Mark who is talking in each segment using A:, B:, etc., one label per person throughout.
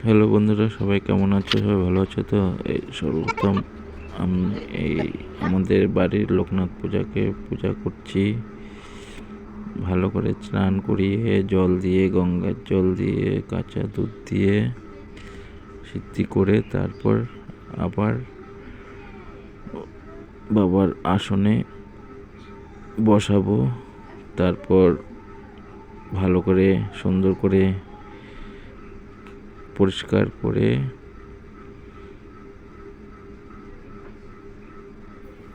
A: Hello বন্ধুরা, সবাই কেমন আছো? সবাই ভালো আছো তো? এই সর্বপ্রথম এই আমাদের বাড়ির লোকনাথ পূজাকে পূজা করছি। ভালো করে স্নান করিয়ে জল দিয়ে, গঙ্গার জল দিয়ে, কাঁচা দুধ দিয়ে সিদ্ধি করে তারপর আবার বাবার আসনে বসাবো। তারপর ভালো করে সুন্দর করে পরিষ্কার করে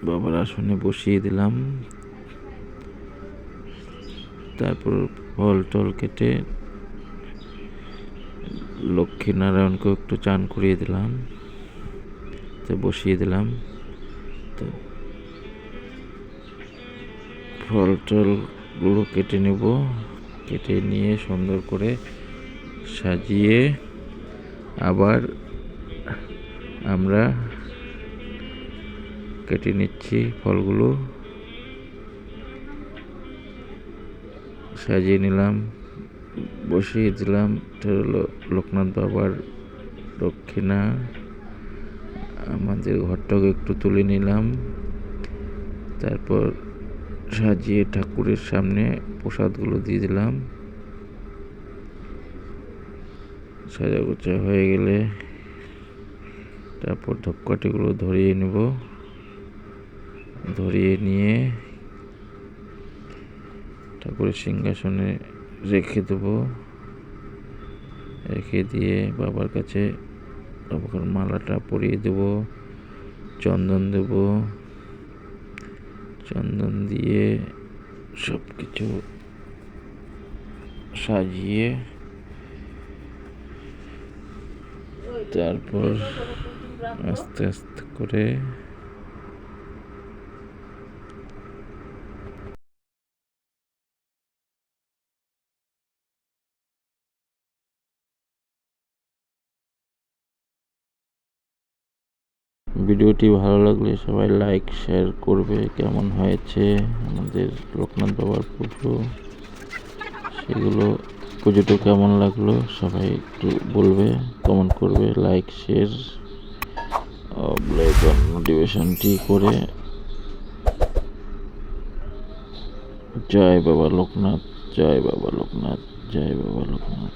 A: বাবার আসনে বসিয়ে দিলাম। তারপর ফল টল কেটে লক্ষ্মীনারায়ণকেও একটু চান করিয়ে দিলাম, তো বসিয়ে দিলাম। তো ফল টলগুলো কেটে নেব, কেটে নিয়ে সুন্দর করে সাজিয়ে আবার আমরা কেটে নিচ্ছি ফলগুলো, সাজিয়ে নিলাম, বসিয়ে দিলাম। এটা হলো লোকনাথ বাবার দক্ষিণা। আমাদের ঘরটাকে একটু তুলে নিলাম, তারপর সাজিয়ে ঠাকুরের সামনে প্রসাদগুলো দিয়ে দিলাম। সাজা গোছা হয়ে গেলে তারপর ধূপকাঠিগুলো ধরিয়ে নেব, ধরিয়ে নিয়ে ঠাকুরের সিংহাসনে রেখে দেবো। রেখে দিয়ে বাবার কাছে বাবার মালাটা পরিয়ে দেব, চন্দন দেব। চন্দন দিয়ে সব কিছু সাজিয়ে তারপর আস্তে আস্তে করে ভিডিওটি ভালো লাগলে সবাই লাইক শেয়ার করবে। কেমন হয়েছে আমাদের লোকনাথ বাবার পুজো, সেগুলো পুজোটা কেমন লাগলো সবাই একটু বলবে, কমেন্ট করবে, লাইক শেয়ার নোটিফিকেশনটি করে। জয় বাবা লোকনাথ, জয় বাবা লোকনাথ, জয় বাবা লোকনাথ।